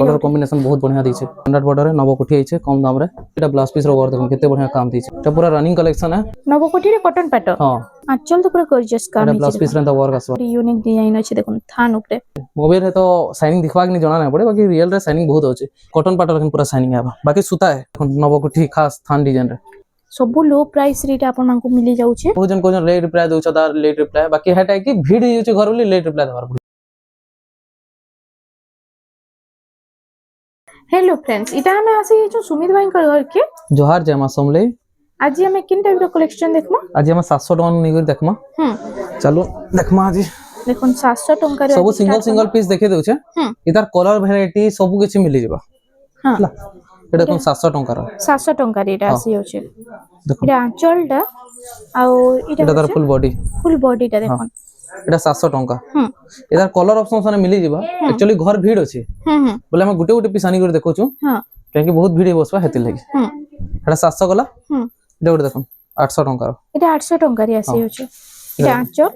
Colour combination बहुत बढ़िया दीचे standard border है नवकोठी आइছে कम दाम रे एटा ब्लाउज पीस रो वर्क देखो केते बढ़िया काम दीचे एटा पूरा रनिंग कलेक्शन है नवकोठी रे कॉटन पैटर्न हां आंचल तो पूरा गॉर्जियस काम एटा ब्लाउज पीस रे ता वर्क आसो यूनिक डिजाइन अछि देखो थान ऊपर मोबाइल है तो शाइनिंग दिखवा के नहीं जाना नहीं पड़े बाकी रियल रे शाइनिंग बहुत होचे कॉटन पैटर्न लेकिन पूरा शाइनिंग है बाकी सूता है नवकोठी खास थान डिजाइन रे सब लो प्राइस रेट आपन मानको मिली जाउ छे कोजन लेट रिप्लाई दउ छ तार लेट रिप्लाई बाकी हेटा कि भीड़ यूज घर बोली लेट रिप्लाई देबार पड़े हेलो फ्रेंड्स इटा हमें आसी जो सुमित भाई कर घर के जोहार जय मां समले आज हमें किन टाइप रो कलेक्शन देखमा आज हम 700 टका निगर देखमा चलो देखमा आज देखो 700 टका रे सब सिंगल पीस देखे दउ छ इधर कलर वैरायटी सब किछ मिली जेबा हां एटा कोन 700 टका रो 700 टका रे एटा आसी हो छे देखो एटा आंचलटा आ एटा तार फुल बॉडी टा देखो एटा 700 टका इधर कलर ऑप्शन सने मिली जेबा एक्चुअली घर भीड़ अछि बोले हम गुटे पीस आनी कर देखौ छु हां काहे बहुत भीड़ बसबा हेति लागि एटा 700 गला एटा गुटे देखो 800 टका रो एटा 800 टका रे आसी हो छे एटा आंचल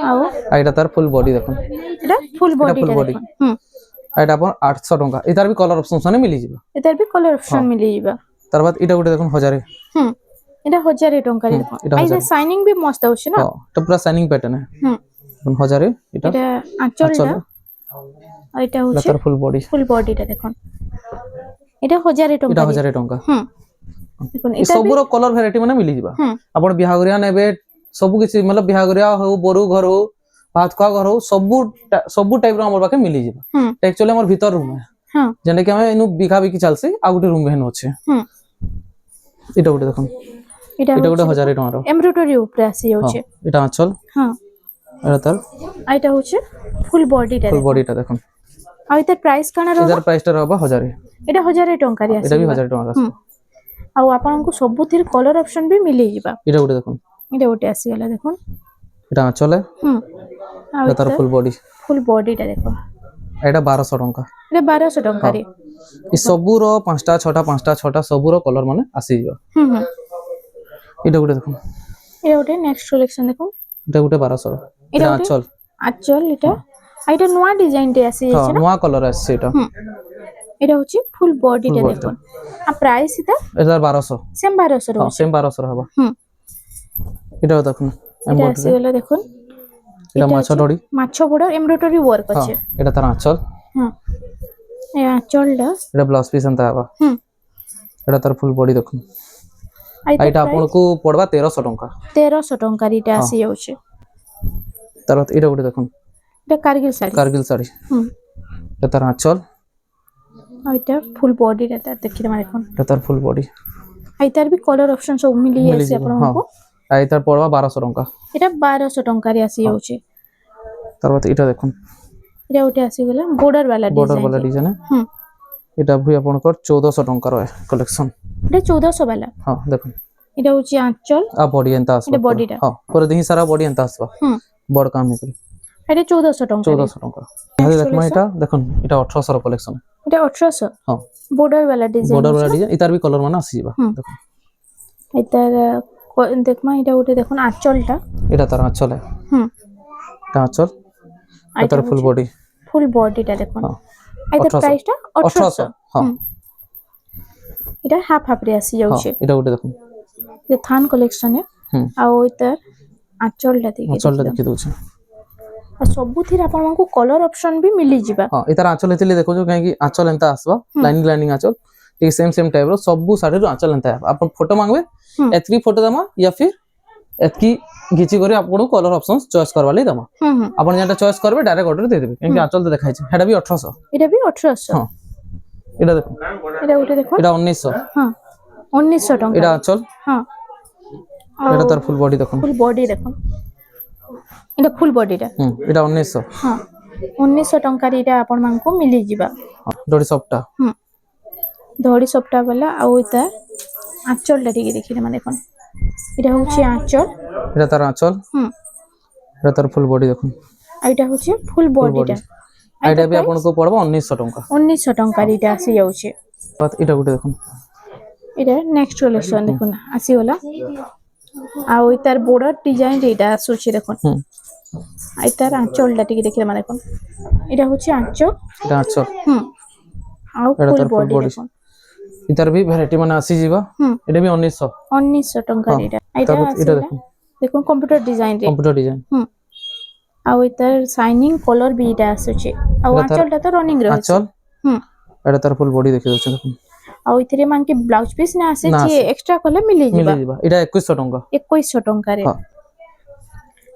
आ एटा तार फुल बॉडी देखो एटा फुल बॉडी एटा अपन 800 टका इधर भी कलर ऑप्शन सने मिली जेबा इधर भी कलर ऑप्शन मिली जेबा तार बाद एटा गुटे देखो 1000 एटा 1000 टका रे देखो आइजा शाइनिंग भी मस्त होछ ना तो पूरा शाइनिंग पैटर्न है 1000 एटा आंचलटा एटा होछ तार फुल बॉडी टा देखो एटा 1000 टका एटा 1000 टका देखो ए सब रो कलर वैरायटी माने मिली जेबा अपन बिहागरिया नेबे सब किछ मतलब बिहागरिया हो बोरु घर हो भात खा घर हो सब टाइप रो हमर बाके मिली जेबा एक्चुअली हमर भीतर रूम है जने कि हम इनु बिखा बिकी चलसी आ गुटे रूम हेन होछे एटा गुटे देखो एटा गुटे 1000 टका रो एम्ब्रॉयडरी ऊपर आसी होछे एटा आंचल हां एटा तार एटा होछे फुल बॉडी टा देखो आ इधर प्राइस काना रो इधर प्राइस टा रहबा 1000 एटा 1000 टका रे आसी एटा भी 1000 टका आ आपन को सब थिर कलर ऑप्शन भी मिली जिबा एटा गुटे देखो एटा गुटे आसी गेला देखो एटा आंचल है आ तार फुल बॉडी टा देखो एटा 1200 टका एटा 1200 टका रे ई सबु रो 5टा 6टा सबु रो कलर माने आसी जिबा एटा गुटे देखो एटा गुटे नेक्स्ट कलेक्शन देखो एटा गुटे 1200 एटा आंचल एटा नवा डिजाइन टे आसी छै ना नवा कलर आसी एटा एटा होची फुल बॉडी टा देखो आ प्राइस इता 1200 सेम 1200 रो सेम 1200 रहबा एटा देखो एटा आसी गेला देखो एटा माछो बॉर्डर एम्ब्रॉयडरी वर्क আছে एटा तार आंचल ए आंचलटा एटा ब्लाउज पीस अंता आबा एटा तार फुल बॉडी देखो आइटा आपन को पड़वा 1300 टका रीटा आसी जाउछे तार एटा गुटे देखो एटा कारगिल साड़ी एटा तार आंचल आ एटा फुल बॉडी टा देखि मा देखो एटा तार फुल बॉडी आइतार भी कलर ऑप्शन सब मिली आसी आपन को आइतार पड़वा 1200 टका एटा 1200 टका रे आसी जाउछे तार बाद एटा देखो एटा उठे आसी गेला बॉर्डर वाला डिजाइन है एटा भी आपन को 1400 टका रो है कलेक्शन एटा 1400 वाला हां देखो एटा होची आंचल आ बॉडी एंता आसबा एटा बॉडी टा हां पूरा देही सारा बॉडी एंता आसबा बड़ काम हे करी एटा 1400 टका ये देखमा एटा देखो एटा 1800 रो कलेक्शन एटा 1800 हां बॉर्डर वाला डिजाइन इतार भी कलर माने आसी जेबा देखो इतार देखमा एटा उठे देखो आंचलटा एटा तार आंचल है एटा आंचल एटा फुल बॉडी टा देखो एटा प्राइस टा 1800 हां एटा हाफ रे आसी जाउछे एटा उठे देखो ये थान कलेक्शन है आ इतार आंचलटा देखि दउ छै आ सब थिर आपन को कलर ऑप्शन भी मिली जिबा हां इतार आंचल हेतिले देखो जो काहे कि आंचल एंता आसबा लाइनिंग आंचल ठीक सेम टाइप रो सब साड़ी रो आंचल एंता आपन फोटो मांगबे एतकी फोटो दमा या फिर एतकी घिची करे आपन कलर ऑप्शंस चॉइस करवा ले दमा आपन जेटा चॉइस करबे डायरेक्ट ऑर्डर दे देबे क्योंकि आंचल तो देखाइ छै हेडा भी 1800 एटा भी 1800 हां एटा देखो एटा उठे देखो एटा 1900 हां 1900 टका एटा आंचल हां एटा तार फुल बॉडी देखो एटा फुल बॉडी टा एटा 1900 हां 1900 टका रीटा आपन मान को मिली जिबा डोडी सॉफ्टटा धड़ी सप्ता वाला आ ओइता आंचल टा ठीक देखि माने देखन एटा होची आंचल एटा तार आंचल एटा तार फुल बॉडी देखो एटा होची फुल बॉडी टा एटा भी आपन को पड़बा 1900 टका 1900 टका रीटा आसी जाउछे बात एटा गुटे देखो एटा नेक्स्ट कलेक्शन देखो ना आसी होला आ ओइतार बॉर्डर डिजाइन रेटा आसुची देखो आइतार आंचल टा ठीक देखि माने देखन एटा होची आंचल এটা আঁচল ଆଉ ଏଟା ফুল ତାର full ବଡି body। দেখুন इतार भी वैरायटी माने आसी जीवा হুম एटा भी 1900 1900 टंका हाँ, एटा एटा तार इटा आसीला देखो देखुन कंप्यूटर डिजाइन रे कंप्यूटर डिजाइन হুম ଆଉ इतार शाइनिंग कलर भी इटा आସୁଛି ଆଉ एटा तार आंचलटा तो रनिंग रे ଅଛି आंचल হুম एटा तार फुल बॉडी देखि दोछ देखो ଆଉ इथिरे मानके ब्लाउज पीस ना आसे ना जे आसे। एक्स्ट्रा कले मिली मिली जिबा जीवा एटा 2100 टंका 2100 टंका रे हां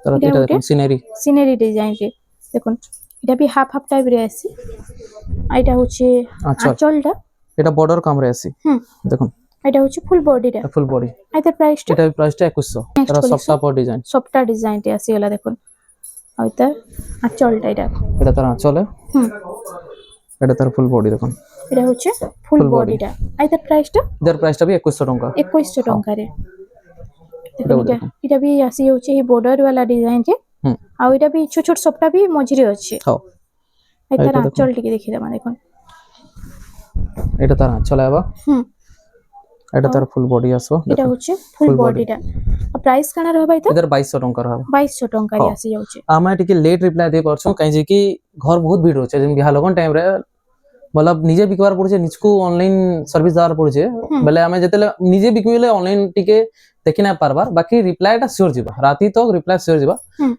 तार एटा एटा गोटे देखो सिनेरी सिनेरी डिजाइन रे देखुन एटा भी हाफ हाफ टाइप रे आसी आ एटा होचे आंचल आंचलटा एटा बॉर्डर काम रे आसी देखो एटा होचे फुल बॉडी रे फुल बॉडी आइते प्राइस टा एटा भी प्राइस टा 2100 तार सफ्टा पर डिजाइन सफ्टा डिजाइन टे आसी गला देखुन आ इता आंचलटा एटा एटा तार आंचल है एटा तार फुल बॉडी देखो एटा होचे फुल Full body। बॉडी टा आइते प्राइस टा इधर प्राइस टा भी 2100 टंका 2100 टंका रे एटा देखुन देखो एटा भी आसी होचे ही बॉर्डर वाला डिजाइन रे आ एटा भी छोट छोट सफ्टा भी मझिरे अछि हां आइते एटा देखो। आंचल टिके देखि दमा देखुन एटा तार आंचल आबा एटा तार फुल बॉडी आसो एटा होचे फुल Full बॉडी टा आ प्राइस काना रहबा इता इधर 2200 टंका रहबा 2200 टंका रे आसी जाउचे आमे टिके लेट रिप्लाई दे परछो काई जे कि घर बहुत भीड़ होचे जेम बिहा लगन टाइम रे मतलब निजे बिकवार पड़े निजको ऑनलाइन सर्विस दार पड़े बेले आमे जतेले निजे बिकबिले ऑनलाइन टिके देखि ना पारबार बाकी रिप्लाई टा श्योर जिबा राती तक रिप्लाई श्योर जिबा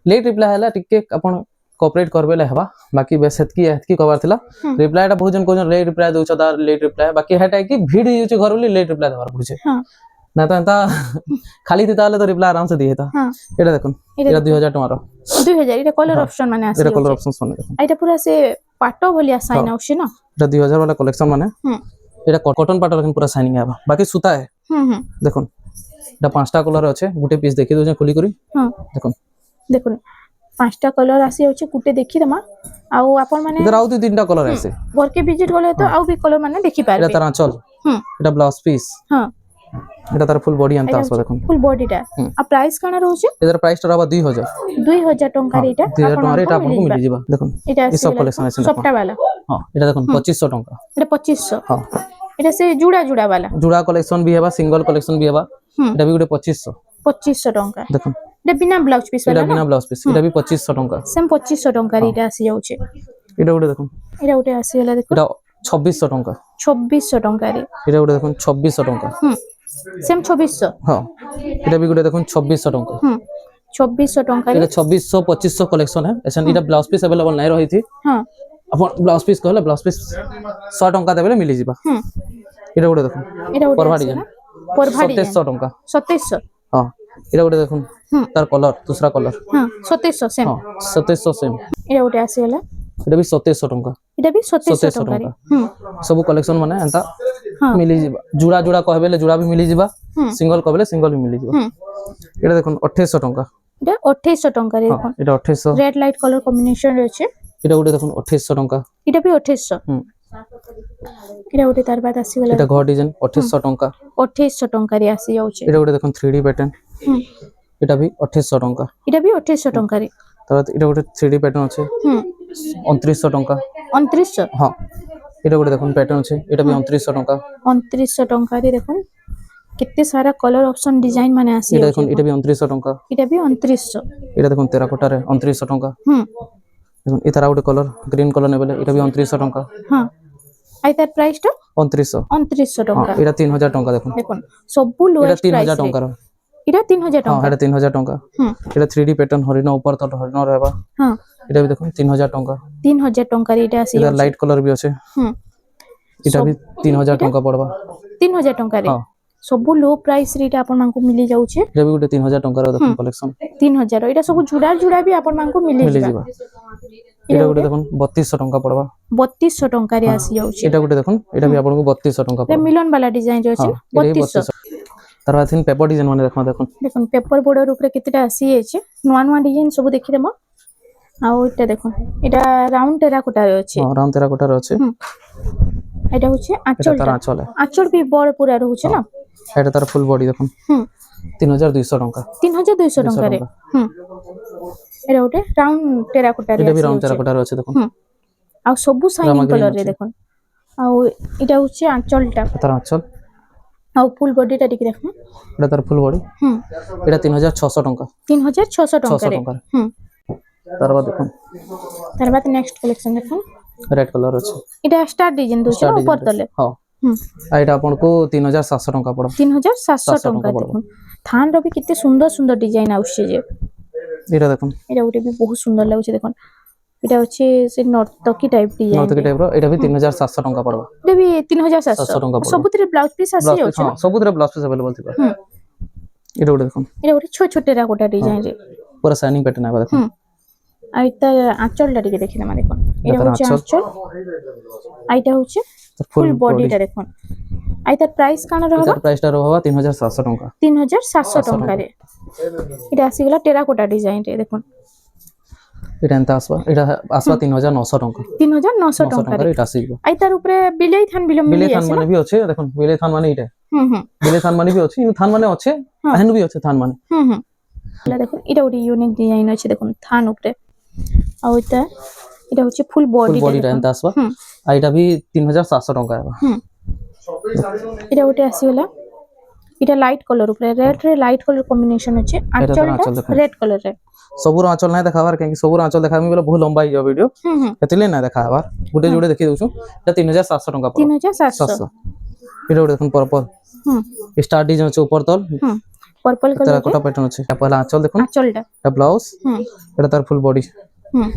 लेट रिप्लाई हला टिके अपन कोऑपरेट करबेले हेबा बाकी बेस एतकी कबार थिला रिप्लाई टा बहुत जन को लेट रिप्लाई दोछ दा लेट रिप्लाई बाकी हेटा कि भीड़ होचे घर बोली लेट रिप्लाई देबार पड़े हां ना तो एंता खाली दिता तो रिप्लाई आराम से दिए था हां एटा देखन एटा 2000 टमारो 2000 एटा कलर ऑप्शन माने आसी एटा कलर ऑप्शन सोने देखन एटा पूरा से पाटो भलिया साइन आउछे ना एटा 2000 वाला कलेक्शन माने एटा कॉटन पाटो लेकिन पूरा शाइनिंग आबा बाकी सूता है देखन एटा पांचटा कलर अछि गुटे पीस देखि दो खुली करी हां देखन देखुन पांचटा कलर आसी होचे गुटे देखि दमा आउ आपन माने इधर आउ तीनटा कलर आसे घर के विजिट गले तो आउ भी कलर माने देखि पारबे एटा तार आंचल एटा ब्लाउज पीस हां एटा तार फुल बॉडी अंता आसो देखन फुल बॉडी टा आ प्राइस काना रहउचे इधर प्राइस टा रहबा 2000 2000 टंका रे एटा 2000 टंका रे एटा आपन को मिली जिबा देखन एटा ई सब कलेक्शन आसे सफ्टा वाला हां एटा देखन 2500 टंका एटा 2500 हां एटा से जुड़ा जुड़ा वाला जुड़ा कलेक्शन भी हेबा सिंगल कलेक्शन भी हेबा एटा भी गुटे 2500 टंका देखन एटा बिना ब्लाउज पीस एटा वाला बिना ब्लाउज पीस एटा भी 2500 टंका सेम 2500 टंका रे एटा आसी जाउचे एटा गुटे देखन एटा उटे आसी गला देखो एटा 2600 टंका 2600 टंका रे एटा गुटे देखन 2600 टंका सेम 2600 हां एटा भी गुटे देखन 2600 टंका 2600 टंका रे एटा 2600 2500 कलेक्शन है एसन एटा ब्लाउज पीस अवेलेबल नै रही थी हां अपन ब्लाउज पीस कहले ब्लाउज पीस 100 टंका देबे मिली जिबा एटा गुटे देखन एटा उटे परभा आसी डिजाइन ना परभा डिजाइन 2700 टंका 2700 हां एटा गुटे देखन तार कलर दूसरा कलर हां 2700 सेम हां 2700 सेम एटा उटे आसी गला एटा भी 2700 टंका एटा भी 2700 2700 टंका रे टंका सब कलेक्शन माने एंता हां मिली जिबा जुड़ा जुड़ा कहबेले जुड़ा भी मिली जिबा सिंगल कहबेले सिंगल भी मिली जिबा एटा देखन 2800 टंका एटा 2800 टंका रे देखो एटा 2800 रेड लाइट कलर कॉम्बिनेशन रे छे एटा गुटे देखन 2800 टंका एटा भी 2800 एटा उटे तार बाद आसी गला एटा घर डिजाइन 2800 टंका 2800 टंका रे आसी जाउचे एटा गुटे देखन 3D पैटर्न एटा भी 2800 टंका एटा भी 2800 टंका रे तबत एटा गुटे 3D पैटर्न अछि 2900 टंका 2900 हां एटा गुटे देखन पैटर्न अछि एटा भी 2900 टंका 2900 टंका रे देखो कितने सारा कलर ऑप्शन डिजाइन माने आसी एटा देखन एटा भी 2900 टंका एटा भी 2900 एटा देखन टेराकोटा रे 2900 टंका देखन एतारा गुटे कलर ग्रीन कलर नेबेले एटा भी 2900 टंका हां आई तार प्राइस तो 2900 2900 टंका एटा 3000 टंका देखन देखो सबु एटा लोएस्ट प्राइस 3000 टंका एटा 3000 हां टंका एटा 3000 टंका एटा 3D पैटर्न हरिण ऊपर तो हरिण रहबा हां एटा भी देखन 3000 टंका 3000 टंका रे एटा आसी एटा लाइट कलर भी अछि एटा भी 3000 टंका पड़बा 3000 टंका रे हां सबु लो प्राइस रे एटा आपन मानकु मिली जाउछे एटा भी गुटे 3000 टंका रो देखन कलेक्शन 3000 एटा सब जुड़ा जुड़ा भी आपन मानकु मिली जिबा एटा गुटे देखन 3200 टंका पड़बा 3200 टंका रे आसी जाउछे एटा गुटे देखन एटा भी आपन को 3200 टंका रे पड़बा मिलन वाला डिजाइन रे अछि 3200 तार बाद पेपर डिजाइन माने देखमा देखन देखन पेपर बॉर्डर ऊपर केतेटा आसी एछे नुवा नुवा डिजाइन सब देखि देम आ ओटा देखन एटा राउंड टेराकोटा रे अछि हां राउंड टेराकोटा रे अछि एटा होचे आंचल तार आंचल है आंचल भी बड़ पूरा रहउछे ना एटा तार फुल बॉडी देखन 3200 टंका 3200 टंका रे एटा ओटे राउंड टेराकोटा रे एटा भी राउंड टेराकोटा रे अछि देखन आ सबु शाइनिंग कलर रे देखन आ एटा होचे आंचलटा तार आंचल आ फुल बॉडी टा टिक देखन एटा तार फुल बॉडी एटा 3600 टंका 3600 टंका रे तार बाद देखन तार बाद नेक्स्ट कलेक्शन देखन ରେଡ୍ କଲର ଅଛି এটা স্টার ডিজাইন দଉଛି Star না design উপর ଅଛି। তলে ହଁ ଏଇଟା ଆପଣଙ୍କୁ 3700 ଟଙ୍କା ପଡିବ 3700 ଟଙ୍କା ପଡିବ। দেখুন থান র भी কেতে সুন্দর সুন্দর ডিজাইন আউছে যে ଏଇଟା ଦେଖନ୍ତୁ এটা ওটা भी বহুত সুন্দর লাগুছে দেখুন এটা হচ্ছে সে নর্তকী টাইপ ডিজাইন ନର୍ତକୀ ଟାଇପ ର ଏଇଟା ବି 3700 ଟଙ୍କା ପଡିବ এটা भी 700 ଟଙ୍କା 3700 ପଡିବ। ସବୁଥିରେ ବ୍ଲାଉଜ ପିସ୍ ଆସି ବ୍ଲାଉଜ ଯାଉଛି ହଁ ସବୁଥିରେ ବ୍ଲାଉଜ ପିସ୍ अवेलेबल ଥିବ ହୁଁ ଏଇଟା ଗୋଟେ ଦେଖନ୍ତୁ এটা ଗୋଟେ ଛୋଟ ଛୋଟ ରାକୋଟା ডিজাইন রে ପୁରା ସାଇନିଂ ପ୍ୟାଟର୍ନ ଆଇବା ଦେଖନ୍ତୁ হুম আর এটা আঁচলটা টিকে দেখি না দেখুন এটা এটার হচ্ছে আঁচল। আঁচল আর এটা হচ্ছে ফুল বডিটা দেখুন আর এটার প্রাইস কানা রহবা ଏଟାର ପ୍ରାଇସ୍ ଟା ରହିବ 3700 ଟଙ୍କା 3700 ଟଙ୍କାରେ এটা ଆସିଗଲା ଟେରାକୋଟା ଡିଜାଇନ ରେ ଦେଖୁন ଏଟା ଏନ୍ତା ଆସିବା ଏଟା ଆସିବା 3900 ଟଙ୍କା 3900 900 ଟଙ୍କାରେ ଟଙ୍କାରେ ଏଟା ଆସିଯିବ আর তার উপরে বিলেই থান বিলম ବିଲେଇ মিলি ଥାନ আছে ମାନେ ବି ଅଛି ଦେଖନ୍ତୁ ବିଲେଇ ଥାନ ମାନେ ଏଇଟା হুম হুম ବିଲେଇ ଥାନ ମାନେ ବି ଅଛି କିନ୍ତୁ ଥାନ ମାନେ ଅଛି ହଁ। ଆହେନ ବି ଅଛି ଥାନ ମାନେ হুম হুম এটা দেখুন এটা ওটি ইউনিক ডিজাইন আছে দেখুন থান উপরে আর এটা হচ্ছে ফুল ফুল বডিটা বডিটা দেখুন ଏନ୍ତା ଆସିବା হুম ଆଉ ଏଇଟା ବି 3700 ଟଙ୍କା ହେବ হুম এটা ওটি আসিগলা এটা লাইট কলর উপরে রেড রে লাইট কলর কম্বিনেশন আছে আঁচল আঁচলটা দেখুন। রেড কলর রে ସବୁର ଆଞ୍ଚଲ ନାହିଁ ଦେଖାବାର କାହିଁକି ସବୁର ଆଞ୍ଚଲ ଦେଖାବି ବୋଲେ ବହୁତ ଲମ୍ବା ହେଇଯିବ ଭିଡିଓ হুম হুম ସେଥିଲାଗି ନାହିଁ ଦେଖାବାର ଗୋଟେ ଯୋଡ଼େ ଦେଖି ଦଉଛୁ ଏଟା 3700 ଟଙ୍କା ପଡିବ 3700 700 ଏଟା ଗୋଟେ ଦେଖୁন ପର୍ପଲ হুম ଷ୍ଟାର ଡିଜାଇନ ଅଛି ଉପର ତଲ হুম पर्पल ତେରା कलर କୋଟା ପ୍ୟାଟର୍ନ ଅଛି এটা ପହଲା ଆଞ୍ଚଲ ଦେଖୁন आंचलटा এটা ব্লাউজ হুম এটা তার ফুল বডি হুম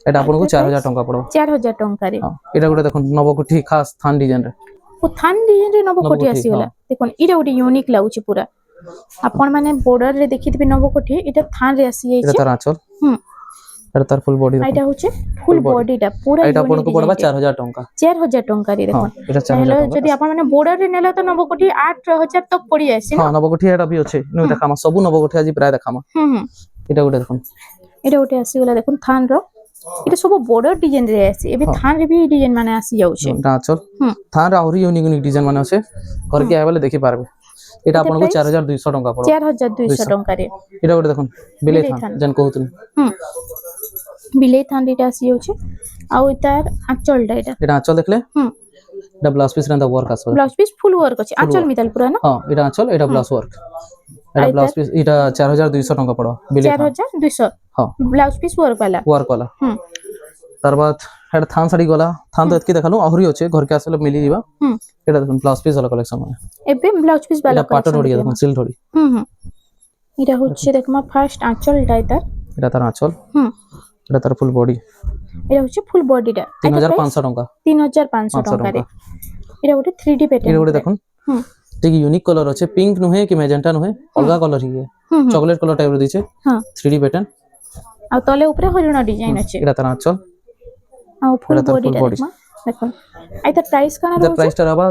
এটা ଆପଣଙ୍କୁ 4000 ଟଙ୍କା ପଡିବ 4000 ଟଙ୍କାରେ ହଁ ଏଟା ଗୋଟେ ଦେଖୁন ନବକୁଠି ଖାସ ଥାନ ଡିଜାଇନ ରେ ଓ ଥାନ ଡିଜାଇନ ରେ ନବକୋଠି ନବକୋଠି, ଆସିଗଲା ହଁ। ଦେଖୁন ଏଇଟା ଗୋଟେ ୟୁନିକ ଲାଗୁଛି ପୁରା ଆପଣ ମାନେ border ରେ ଦେଖିଥିବେ ନବକୋଠି এটা ଥାନ ରେ ଆସି এটা ଯାଇଛି তার আঁচল হুম এটা তার ফুল বডি আর দেখুন এটা হচ্ছে ফুল body। বডিটা পুরা এটা ୟୁନିକ ଆପଣଙ୍କୁ ପଡିବ 4000 ଟଙ୍କା 4000 ଟଙ୍କାରେ ହଁ ଦେଖୁন এটা 4000 ହେଲେ ଟଙ୍କା ଯଦି ଆପଣ ମାନେ border ରେ ନେଲେ ତ ନବକୋଠି 8000 ତକ ପଡି ଆସିବ ହଁ ନବକୁଠି এটা ବି ଅଛି ନୁ দেখামা ସବୁ নবকুঠি ଆଜି ପ୍ରାୟ দেখামା হুম হুম এটা ଗୋଟେ দেখুন এটা ଗୋଟେ ଆସିଗଲା ଦେଖୁন ଥାନ ର এটা ସବୁ border ডিজাইন রে আসি ଏବେ ହଁ। ଥାନ ରେ ବି ডিজাইন মানে আসি যাଉଛି এটা আঁচল হুম থান আହୁରି ୟୁନିକ ୟୁନିକ ଡିଜାଇନ ମାନେ ଅଛି କରିକି ଆଇବେ ବୋଲେ ଦେଖି ପାরবে এটা ଆପଣଙ୍କୁ price? 4200 ଟଙ୍କା ପଡିବ 4200 ଟଙ୍କାରେ এটা ଗୋଟେ দেখুন বিলেই ବିଲେଇ থান ଥାନ। ଯେନ୍ କହୁଥିଲି হুম ବିଲେଇ ଥାନ ଦିଟା ଆସି ଯାଉଛି ଆଉ ତାର ଆଞ୍ଚଲଟା এটা এটা আঁচল দেখলে হুম এটা ব্লাউজ পিস রে ওয়ার্ক আসবে ব্লাউজ পিস ফুল ওয়ার্ক আছে আঁচল work। মিতাল পুরা না হ্যাঁ এটা আঁচল এটা ব্লাউজ ওয়ার্ক এটা আর ব্লাউজ এটা- পিস এটা 4200 ଟଙ୍କା পড়ব বিলেই থান 4200 হ্যাঁ ব্লাউজ পিস ওয়ার্ক वाला ওয়ার্ক वाला হুম তার বাদ এটা থান শাড়ি গলা থান তো এতকি দেখালু আহুরি আছে ঘরকে আসলে মিলি ଯିବା হুম এটা দেখুন ব্লাউজ পিস वाला কলেকশন মানে ଏବେ ব্লাউজ পিস এটা वाला পাটন collection ওড়িয়া দেখেমা। দেখুন সিল ধড়ি হুম হুম এটা হচ্ছে দেখমা ফার্স্ট আঁচলটা এটা এটা তার আঁচল হুম এটা তার ফুল বডি এটা হচ্ছে ফুল বডিটা 3500 ଟଙ୍କା 3500 ଟଙ୍କାରେ এটা ଗୋଟେ 3D এটা প্যাটার্ন ଗୋଟେ দেখুন হুম ଟିକେ ୟୁନିକ୍ କଲର ଅଛି ପିଙ୍କ ନୁହେଁ କି ମେଜେଣ୍ଟା ନୁହେଁ ଅଲଗା କଲର ହିଁ হুম হুম ଚକୋଲେଟ କଲର ଟାଇପ ର ଦେଇଛେ হ্যাঁ 3D প্যাটার্ন ଆଉ ତଳେ ଉପରେ ହରିଣ ডিজাইন ଅଛି এটা তার আঁচল ଆଉ ফুল এটা তার full বডিটা body। দেখমা দেখুন ଏଇଟା ପ୍ରାଇସ୍ କାଣା এটার ରହୁଛି প্রাইসটা হবা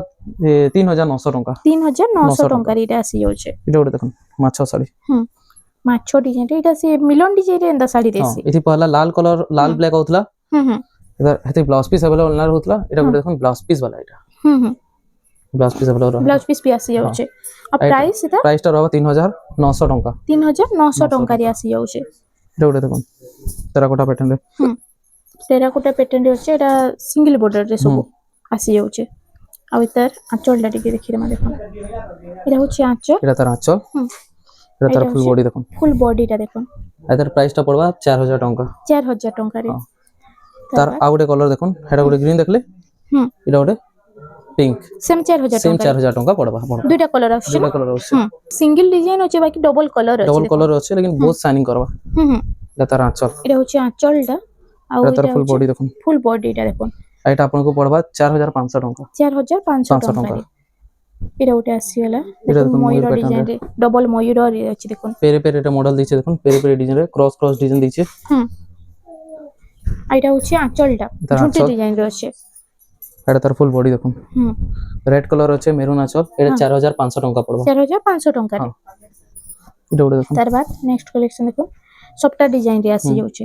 3900 ଟଙ୍କା 3900 ଟଙ୍କାରେ ଏଇଟା ଆସି ଯାଉଛି এটা ଗୋଟେ দেখুন মাছ শাড়ি ହୁଁ ମାଛ ଡିଜାଇନ ଏଇଟା ସେ ମିଲନ ଡିଜାଇନ ରେ ଏନ୍ତା ଶାଢୀ ହଁ ଦେସି ଏଠି ପହଲା ଲାଲ କଲର ଲାଲ ବ୍ଲାକ୍ ହଉଥିଲା ହୁଁ ହୁଁ ଏଟା ହେତେ ବ୍ଲାଉଜ ପିସ୍ अवेलेबल ନା ହଉଥିଲା ଏଟା ଗୋଟେ ଦେଖୁন ବ୍ଲାଉଜ ପିସ୍ वाला ଏଟା ହୁଁ ହୁଁ blouse piece available blouse piece ବି ଆସି ଯାଉଛି ଆଉ ପ୍ରାଇସ୍ ଏଟା ପ୍ରାଇସଟା ରହିବ 3900 ଟଙ୍କା 3900 ଟଙ୍କାରେ ଆସି ଯାଉଛି এটা ଗୋଟେ ଦେଖୁন ତେରାକୋଟା ପ୍ୟାଟର୍ନ ରେ ହୁଁ ଟେରାକୋଟା ପ୍ୟାଟର୍ନ ରେ ଅଛି ଏଟା ସିଙ୍ଗଲ ବର୍ଡର ରେ ସବୁ ଆସି ଯାଉଛି ଆଉ ତାର ଆଞ୍ଚଲଟା ଟିକେ ଦେଖିଲେ ମା ଦେଖୁନ ଏଟା ହଉଛି ଆଞ୍ଚଲ এটা তার আঁচল ହୁଁ এটা তার এটা ফুল হচ্ছে বডি দেখুন ফুল বডিটা দেখুন এটার প্রাইসটা পড়বা 4000 ଟଙ୍କା 4000 ଟଙ୍କାରେ ହଁ। তার ଆଉ ଗୋଟେ କଲର ଦେଖୁন ହେଟା ଗୋଟେ ଗ୍ରୀନ দেখলে ହୁଁ এটা ଗୋଟେ ପିଙ୍କ ସେମ୍ 4000 ସେମ୍ ଟଙ୍କାରେ 4000 ଟଙ୍କା ପଡବା ଆପଣ দুইটা কলর আসছে দুইটা না কলর আছে হুম সিঙ্গেল ডিজাইন আছে বাকি ডবল কলর আছে ডবল দেখুন। কলর আছে লেকিন বহুত শাইনিং করবা হুম হুম এটা তার আঁচল এটা হচ্ছে আঁচলটা আর এটা তার এটা ফুল হচ্ছে বডি দেখুন ফুল বডিটা দেখুন আর এটা আপনাকে পড়বা 4500 ଟଙ୍କା 4500 500 ଟଙ୍କାରେ এটা ওটা আসিগলা এটা দেখুন দেখুন ময়ূর ময়ূর ডিজাইন pattern রে ডবল ময়ূর আছে দেখুন পেরে পেরে এটা মডেল দিয়েছে দেখুন পেরে পেরে ডিজাইন রে ক্রস ক্রস ডিজাইন দিয়েছে হুম আর এটা হচ্ছে আঁচলটা তার ঝুঁটি আঁচল। ডিজাইন রে আছে এটা তার ফুল বডি দেখুন হুম রেড কলর আছে মেরুন আঁচল এটা 4500 ଟଙ୍କା পড়বা 4500 ଟଙ୍କାରେ ହଁ। এটা ଗୋଟେ দেখুন তার বাদ নেক্সট কালেকশন দেখুন সবটা ডিজাইন রে আসি যাচ্ছে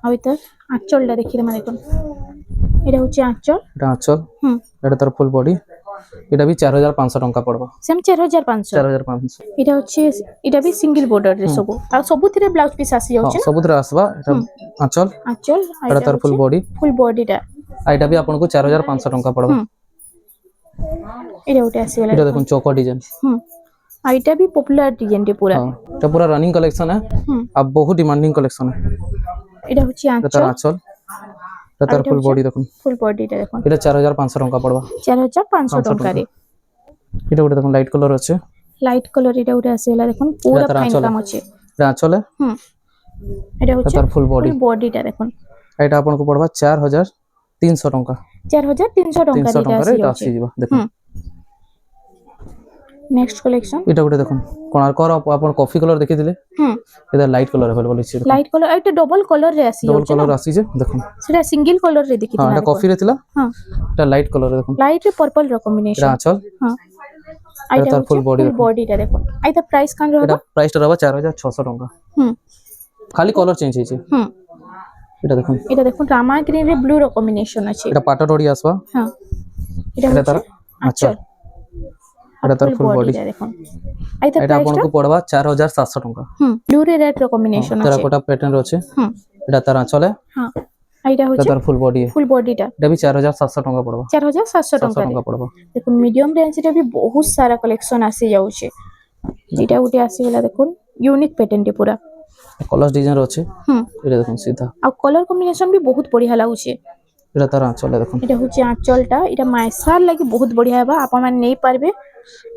আর এটা আঁচলটা দেখিলে মানে দেখুন এটা হচ্ছে আঁচল এটা আঁচল হুম এটা তার ফুল বডি এটা भी 4500 ଟଙ୍କା পড়বা সেম 4500 4500 এটা হচ্ছে এটা ବି সিঙ্গেল বর্ডর রে ସବୁ ଆଉ ସବୁଥିରେ ବ୍ଲାଉଜ ପିସ୍ ଆସି ହଁ ଯାଉଛି ନା ସବୁଥିରେ আসবা এটা আঁচল আঁচল আর এটা তার ফুল বডি ফুল বডিটা আর এটা भी ଆପଣଙ୍କୁ 4500 ଟଙ୍କା পড়বা হুম এটা ওটা আসিগলা এটা দেখুন চৌক ডিজাইন হুম আর এটা भी পপুলার ডিজাইন রে পুরা हाँ এটা पूरा रनिंग कलेक्शन है হুম अब बहुत डिमांडिंग कलेक्शन है এটা হচ্ছে এটা তার আঁচল আঁচল এটা তার ফুল বডি দেখুন ফুল বডিটা দেখুন এটা 4500 টଙ୍କା পড়বা 4500 ଟଙ୍କାରେ এটা ଗୋଟେ দেখুন লাইট কালার আছে লাইট কলর এটা উঠে আসিলা দেখুন পুরা ফাইন কাম আছে এটা চলে এটা হচ্ছে তার ফুল বডি বডিটা দেখুন এটা ଆପଣଙ୍କୁ পড়বা 4300 ଟଙ୍କା 4300 ଟଙ୍କା 300 ଟଙ୍କାରେ এটা আসি ଯିବା ଦେଖুন নেক্সট কালেকশন এটা ଗୋଟେ দেখুন কোଣାର୍କର ଆପଣ কফি কলর দেখিଥିଲେ এটা লাইট কলর अवेलेबल আছে লাইট কলর এটা ডবল কলর রে আসি ডবল কলর আসি যে দেখুন সেটা সিঙ্গেল কলর রে দেখিଥିଲା এটা কফি রে ଥିଲା এটা লাইট কলর দেখুন লাইট রে পার্পল র কম্বিনেশন এটা আঁচল এটা তার ফুল বডি বডিটা দেখুন আইতা প্রাইস কান এটা রহবা প্রাইসটা রহবা 4600 ଟଙ୍କା খালি কলর চেঞ্জ হইছে এটা দেখুন এটা দেখুন রামা গ্রিন রে ব্লু র কম্বিনেশন আছে এটা পাটা ডড়ি আসবা এটা তার আঁচল এটা তার ফুল বডি দেখুন আইতা এটা ଆପଣଙ୍କୁ পড়বা 4700 ଟଙ୍କା ব্লু রে রেড র কম্বিনেশন আছে তেরাকোটা প্যাটার্ন আছে এটা তার আঁচলে এইটা এটা হচ্ছে তার ফুল বডি ফুল বডিটা এটা भी 4700 ଟଙ୍କା পড়বা 4700 700 ଟଙ୍କା ଟଙ୍କା ପଡବା দেখুন মিডিয়াম রেঞ্জ রে भी बहुत सारा कलेक्शन আসি যাচ্ছে যেটা উঠে আসি গলা দেখুন ইউনিক প্যাটার্ন টি পুরা কলর ডিজাইন আছে এটা দেখুন সিধা আর কলর কম্বিনেশন भी बहुत बढ़िया লাগুছে এটা তার আঁচলে দেখুন এটা হচ্ছে আঁচলটা এটা মাইসার লাগি বহুত বঢ়িয়া হেবা আপন মানে নেই পারবে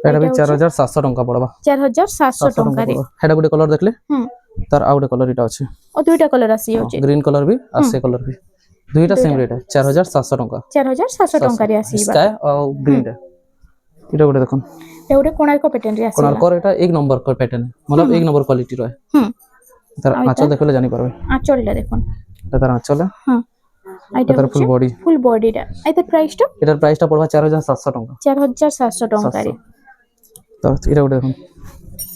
এটা भी 4700 ଟଙ୍କା পড়বা 4700 ଟଙ୍କାରେ এটা ଗୋଟେ কলর দেখলে তার আর ଗୋଟେ কলর এটা আছে ও দুইটা কলর আসি যাচ্ছে গ্রিন কলর भी আর সে কলর भी দুইটা সেম রেট 4700 ଟଙ୍କା 4700 ଟଙ୍କାରେ ଆସିବା স্কাই আর গ্রিন এটা ଗୋଟେ দেখুন এটা ଗୋଟେ কোଣାର୍କ প্যাটার্ন রে আসিবা কোଣାର୍କର এটা এক নম্বর প্যাটার্ন मतलब এক নম্বর কোয়ালিটি রয় তার আঁচল দেখলে জানি পারবে আঁচলটা দেখুন এটা তার আঁচলে এটা তার ফুল বডি ফুল বডিটা এটা প্রাইসটা এটার প্রাইসটা পড়বা 4700 ଟଙ୍କା 4700 ଟଙ୍କାରେ তো এটা ଗୋଟେ দেখুন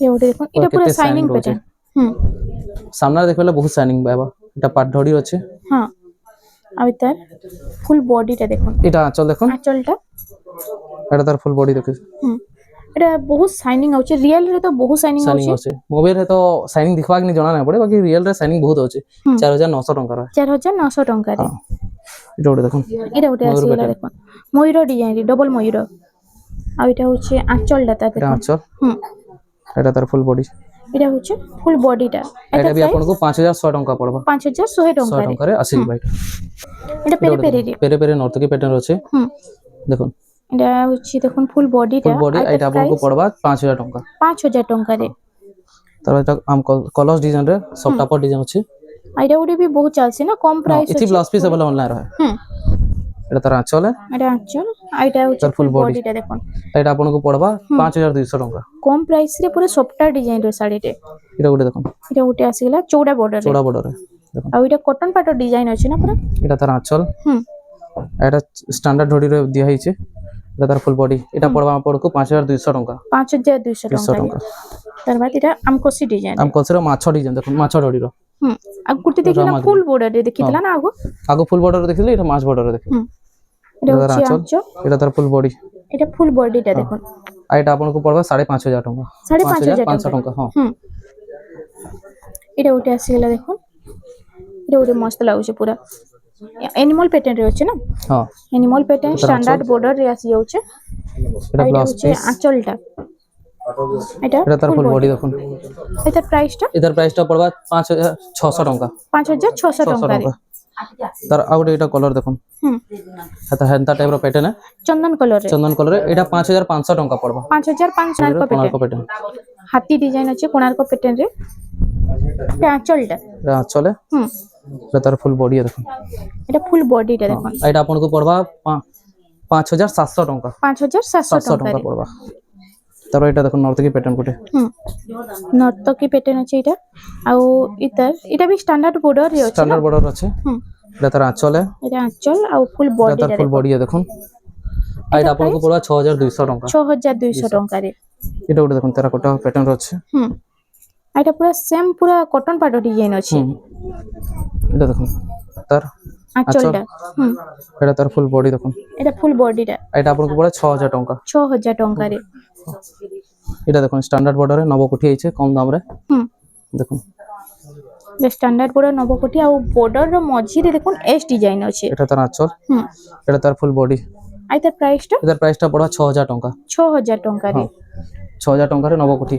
এটা দেখুন এটা পুরো শাইনিং প্যাটার্ন সামনে দেখলে বহুত শাইনিং বাবা এটা পাট ধড়ি আছে আর তার ফুল বডিটা দেখুন এটা আঁচল দেখুন আঁচলটা এটা তার ফুল বডি দেখুন এটা বহুত শাইনিং আছে রিয়েল রে তো বহুত শাইনিং শাইনিং আছে মোবাইল রে তো শাইনিং দেখবাক নি জনা না পড়ে বাকি রিয়েল রে শাইনিং বহুত আছে 4900 ଟଙ୍କାର 4900 ଟଙ୍କାରେ এটা ওটা দেখুন এটা ওটা আসিলা দেখুন ময়ূর ডিজাইন ডবল ময়ূর আর এটা হচ্ছে আঁচলটা তাতে এটা আঁচল এটা তার ফুল বডি এটা হচ্ছে ফুল বডিটা এটা भी आपनको 5100 ଟଙ୍କା পড়বা 5100 100 ଟଙ୍କାରେ ଆସିବ ভাই এটা পেরে পেরে রে পেরে পেরে নর্তকি প্যাটার্ন আছে দেখুন এটা হচ্ছে দেখুন ফুল বডিটা ফুল বডি এটা आपनको পড়বা 5000 ଟଙ୍କା 5000 ଟଙ୍କାରେ তারপর এটা আম কলস ডিজাইন রে সফট আপর ডিজাইন আছে এটা ওটা भी बहुत চালছে না কম প্রাইস ইতি ব্লাউজ পিস अवेलेबल অনলাইন রহে এটা তার আঁচল এটা আঁচল এটা হচ্ছে ফুল বডিটা দেখুন এটা आपनको পড়বা 5200 ଟଙ୍କା কম প্রাইস রে পুরো সফটটা ডিজাইন রে শাড়িতে এটা ওটা দেখুন এটা উঠে আসিলা চৌড়া বর্ডার চৌড়া বর্ডার দেখুন আর এটা কটন পাটর ডিজাইন আছে না পুরো এটা তার আঁচল এটা স্ট্যান্ডার্ড ধড়ি রে দিয়া হইছে এটা তার ফুল বডি এটা পড়বা आपनको 5200 ଟଙ୍କା 5200 ଟଙ୍କା তার বাদ এটা আমকসি ডিজাইন আমকসির মাছ ডিজাইন দেখুন মাছ ধড়ির আর কুর্তি দেখিলা ফুল বর্ডার রে দেখিলা না আগো ফুল বর্ডার দেখিলে এটা মাছ বর্ডার দেখুন এটা হচ্ছে আঁচল এটা তার ফুল বডি এটা ফুল বডিটা দেখুন আর এটা आपनको পড়বা 5500 ଟଙ୍କା 5500 ଟଙ୍କା হ্যাঁ এটা উঠে আসিলা দেখুন এটা উঠে মস্ত লাগুছে পুরা এনিমল প্যাটার্ন রে আছে না এনিমল প্যাটার্ন স্ট্যান্ডার্ড বর্ডার রে আসি যাচ্ছে এটা ব্লাউজ পিস আঁচলটা এটা তার ফুল বডি দেখুন এটার প্রাইসটা পড়বা 5600 ଟଙ୍କା 5600 ଟଙ୍କାରେ তার আউট এটা কলর দেখুন এটা হেনতা টাইপ র প্যাটার্ন চন্দন কলর এটা 5500 ଟଙ୍କା পড়বা 5500 কোଣାର୍କ প্যাটার্ন হাতি ডিজাইন আছে কোଣାর্ক প্যাটার্ন রে এটা আঁচলটা এটা আঁচলে এটা তার ফুল বডি দেখুন এটা ফুল বডিটা দেখুন এটা आपनको পড়বা 5700 ଟଙ୍କା 5700 ଟଙ୍କା পড়বা তারপর এটা দেখুন নর্তকি প্যাটার্ন কোটে নর্তকি প্যাটার্ন আছে এটা এটা भी স্ট্যান্ডার্ড বর্ডার রে আছে স্ট্যান্ডার্ড বর্ডার আছে এটা তার আঁচলে এটা আঁচল আর ফুল বডিটা তার ফুল বডি দেখুন এটা आपनको পড়বা 6200 ଟଙ୍କା 6200 ଟଙ୍କାରେ এটা ওটা দেখুন তেরাকোটা প্যাটার্ন আছে এটা পুরো সেম পুরো কটন পাট ডিজাইন আছে এটা দেখুন তার আঁচলটা এটা তার ফুল বডি দেখুন এটা ফুল বডিটা এটা आपनको পড়া 6000 ଟଙ୍କା 6000 ଟଙ୍କାରେ এটা দেখুন স্ট্যান্ডার্ড বর্ডারে নবকোটি আইছে কম দাম রে দেখুন স্ট্যান্ডার্ড বর্ডার নবকোটি আর বর্ডার র মঝিরে দেখুন এস ডিজাইন আছে এটা তার আঁচল এটা তার ফুল বডি আইতার প্রাইসটা পড়া 6000 ଟଙ୍କା 6000 ଟଙ୍କାରେ 6000 ଟଙ୍କାରେ নবকোটি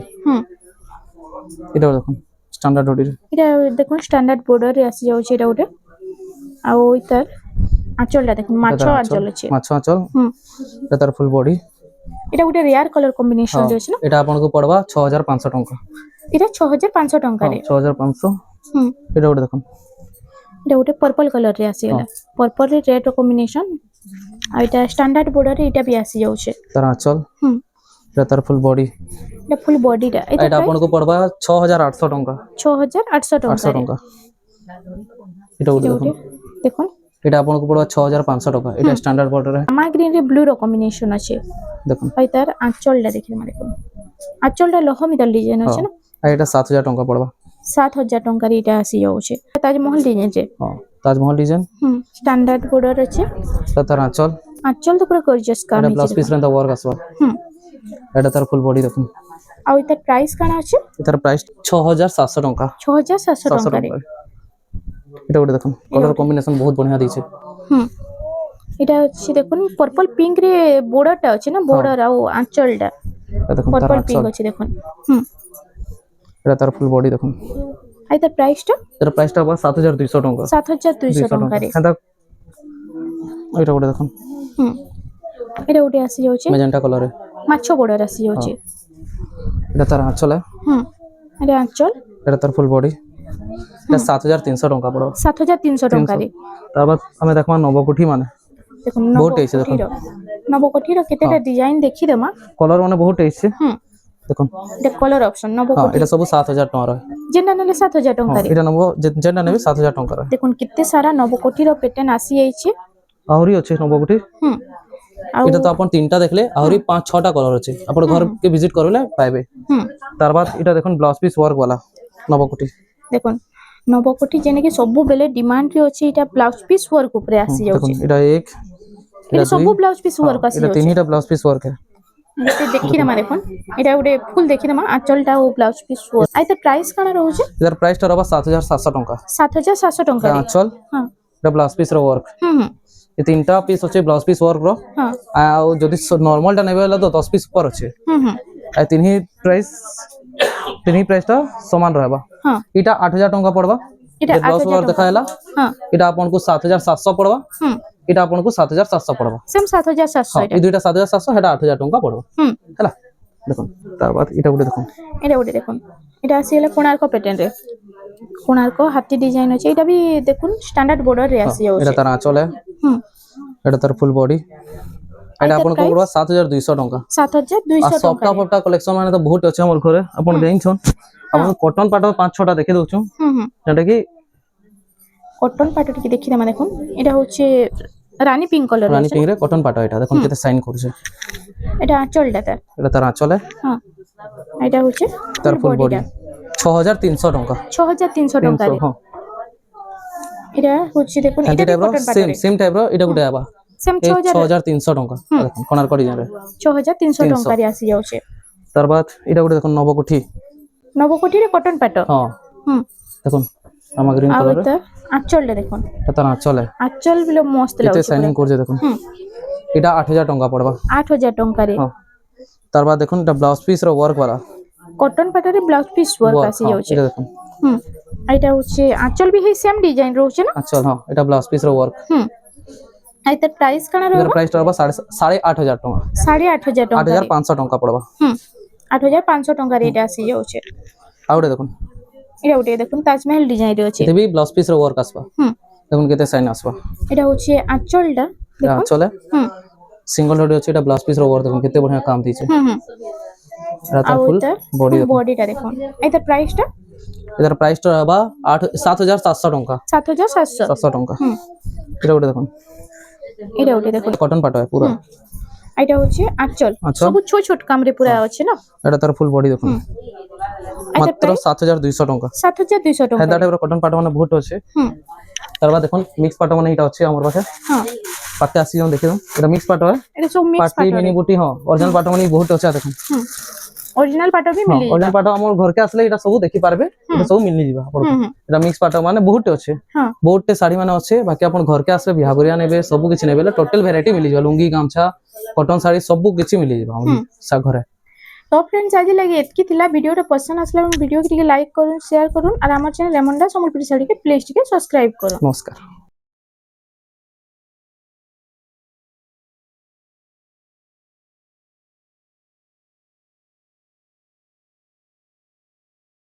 এটা দেখুন স্ট্যান্ডার্ড বডি এটা দেখুন স্ট্যান্ডার্ড বর্ডার রে আসি যাচ্ছে এটা ওটা আর ওইটার আঁচলটা দেখুন মাছ আঁচল আছে মাছ আঁচল এটা তার ফুল বডি এটা গোটে রেয়ার কলর কম্বিনেশন রে আছে না এটা আপনাকে পড়বা 6500 টাকা এটা 6500 টাকা রে 6500 এটা ওটা দেখুন এটা গোটে पर्पल कलर रे आसी गला पर्पल रे रेड कॉम्बिनेशन आ এটা স্ট্যান্ডার্ড বর্ডার রে এটা বি আসি যাচ্ছে তার আঁচল এটা তার ফুল বডি এটা ফুল বডিটা এটা আপনাকে পড়বা 6800 টাকা 6800 টাকা এটা ওটা দেখুন দেখুন এটা আপনাকে পড়বা 6500 টাকা এটা স্ট্যান্ডার্ড বর্ডার রে আমা গ্রিন রে ব্লু র কম্বিনেশন আছে দেখুন আর তার আঁচলটা দেখি মানে দেখুন আঁচলটা লহমিদাল ডিজাইন আছে না আর এটা 7000 টাকা পড়বা 7000 টাকা রে এটা আসি যাচ্ছে তাজমহল ডিজাইন রে তাজমহল ডিজাইন স্ট্যান্ডার্ড বর্ডার আছে এটা তার আঁচল আঁচল তো পুরো গর্জিয়াস কাম এটা আছে ব্লাউজ পিস রে ওয়ার্ক আসবা এটা তার ফুল বডি দেখুন আর এটার প্রাইস কানা আছে এটার প্রাইস 6700 টাকা 6700 টাকা রে এটা ওটা দেখুন কালার কম্বিনেশন বহুত বঢ়িয়া দিয়েছে এটা হচ্ছে দেখুন পার্পল পিঙ্ক রে বর্ডারটা আছে না বর্ডার আর আঁচলটা এটা দেখুন তার পার্পল পিঙ্ক আঁচল আছে দেখুন এটা তার ফুল বডি দেখুন আর এটার প্রাইসটা এর প্রাইসটা আবার 7200 টাকা 7200 টাকা রে হ্যাঁ এটা ওটা দেখুন এটা উঠে আসি যাচ্ছে ম্যাজেন্টা কালারে মাছ বর্ডার আসি যাচ্ছে এটা তার আঁচল এটা আঁচল এটা তার ফুল বডি এটা 7300 টাকা পড়ো 7300 টাকা রে তারপর আমি দেখবা নবকুঠি মানে দেখুন বহুত এসে দেখুন নবকঠির কেতেটা ডিজাইন দেখি দেমা কলর মানে বহুত এসে দেখুন এটা কলর অপশন নবকঠি এটা সব 7000 টাকা রয় যেটা নেলে 7000 টাকা রে এটা নব যেটা নেবে 7000 টাকা রয় দেখুন কেতে সারা নবকঠির প্যাটার্ন আসি যাইছে আহুরি আছে নবকুঠি এটা তো আপন তিনটা দেখলে আহুরি 5-6টা কলর আছে আপন ঘরকে ভিজিট করলে পাইবে তারপর এটা দেখুন ব্লাউজ পিস ওয়ার্ক वाला নবকুঠি দেখুন নবকঠি যেনে কি সবু বেলে ডিমান্ড রে আছে এটা ব্লাউজ পিস ওয়ার্ক উপরে আসি যাচ্ছে দেখুন এটা এক এটা সবু ব্লাউজ পিস ওয়ার্ক আসি এটা যাচ্ছে তিনটা ব্লাউজ পিস ওয়ার্ক है এটা দেখি না দেখুন এটা গোটে ফুল দেখি না আঁচলটা ও ব্লাউজ পিস ওয়ার্ক আইতে প্রাইস কানা রହୁছে এর প্রাইসটা রবা 7700 টাকা 7700 টাকা রে আঁচল এটা ব্লাউজ পিস র ওয়ার্ক এই তিনটা পিস আছে ব্লাউজ পিস ওয়ার্ক র আর যদি নরমাল টা নেবে হলে তো 10 পিস উপর আছে আর তিনহি প্রাইসটা সমান रहबा এটা 8000 টাকা পড়বা এটা ব্লাউজ ওয়ার্ক দেখাইলা এটা আপনকু 7700 পড়বা এটা আপনকু 7700 পড়বা সেম 7700 এটা এই দুইটা 7700 এটা 8000 টাকা পড়বা হলা দেখুন তারপর এটা উঠে দেখুন এটা উঠে দেখুন এটা আসি হলে কোণার্ক প্যাটার্ন রে কোণার্ক হাতি ডিজাইন আছে এটা বি দেখুন স্ট্যান্ডার্ড বর্ডার রে আসি যাচ্ছে এটা তার আঁচল এটা তার ফুল বডি এটা আপনকু পড়বা 7200 টাকা 7200 টাকা সফটা কালেকশন মানে তো বহুত আছে আমার ঘরে আপন দেখছন আপন কটন পাটা 5-6টা দেখে দউছু যেটা কি কটন পাটা কি দেখি না দেখুন এটা হচ্ছে রানী পিঙ্ক কালার রানী পিঙ্ক রে কটন পাটা এটা দেখুন কেতে সাইন করছে এটা আঁচলটা তার এটা তার আঁচলে এটা হচ্ছে তার ফুল বডি 6300 টাকা 6300 টাকা রে এটা হচ্ছে দেখুন এটা কটন পাটা সেম টাইপ র এটা গুটে আবা সেম 6300 টাকা দেখুন কোনার ডিজাইন রে 6300 টাকা রে আসি যাচ্ছে তারপর এটা গুটে দেখুন নবকুঠি রে কটন পাটা দেখুন আমা গ্রিন কালার আর আঁচলটা দেখুন এটা তার আঁচলে আঁচল বিলো মস্ত এটা লাগছে সাইনিং করছে দেখুন এটা 8000 টাকা পড়বা 8000 টাকা রে তারপর দেখুন এটা ব্লাউজ পিস র ওয়ার্ক वाला কটন পাটারে ব্লাউজ পিস ওয়ার্ক আসি যাচ্ছে এটা দেখুন এটা হচ্ছে আঁচল বি হে সেম ডিজাইন রହୁছে না আচ্ছা এটা ব্লাউজ পিস র ওয়ার্ক আইতে প্রাইস কানা এর প্রাইসটা হবে 8500 টাকা 8500 টাকা 8500 টাকা পড়বা 8500 টাকা রে এটা আসি যাচ্ছে আউটে দেখুন এটা উঠে দেখুন তাজমহল ডিজাইন রে আছে এটা বি ব্লাউজ পিস র ওয়ার্ক আসবা দেখুন কেতে সাইন আসবা এটা হচ্ছে আঁচলটা দেখুন চলে সিঙ্গেল রোড আছে এটা ব্লাউজ পিস র ওয়ার্ক দেখুন কেতে বড়িয়া কাম দিছে এটা তার ফুল বডি বডিটা দেখুন এটা প্রাইসটা এটার প্রাইসটা হবে 7700 টাকা 7700 টাকা এটা ওটা দেখুন এটা উঠে দেখুন কটন পাটা হয় পুরো এটা হচ্ছে আঁচল সব ছোট ছোট কামরে পুরো আছে না এটা তার ফুল বডি দেখুন মাত্র 7200 টাকা 7200 টাকা এটা টাইপের কটন পাটা মানে বহুত আছে তারপর দেখুন মিক্স পাটা মানে এটা আছে আমার পাশে পাটে আসি যখন দেখে দাও এটা মিক্স পাটা হয় এটা সব মিক্স পাটি মিনি বুটি অরিজিনাল পাটা মানে বহুত আছে দেখুন অরিজিনাল পাটা বি মিলি অরিজিনাল পাটা আমার ঘরকে আসলে এটা সব দেখি পারবে এটা সব মিলি যাবে আপন এটা মিক্স পাটা মানে বহুত আছে বহুতটে শাড়ি মানে আছে বাকি আপন ঘরকে আসলে বিয়া করিয়া নেবে সব কিছু নেবে টোটাল ভ্যারাইটি মিলি যাবে লুঙ্গি গামছা কটন শাড়ি সব কিছু মিলি যাবে আমার সা ঘরে তো फ्रेंड्स आज लगे एतकी थिला वीडियो पसंद आसला वीडियो के लाइक करूँ शेयर करूँ और आम चैनल लेमन डा सम्बलपुरी साड़ी के प्लीज सब्सक्राइब करूँ नमस्कार।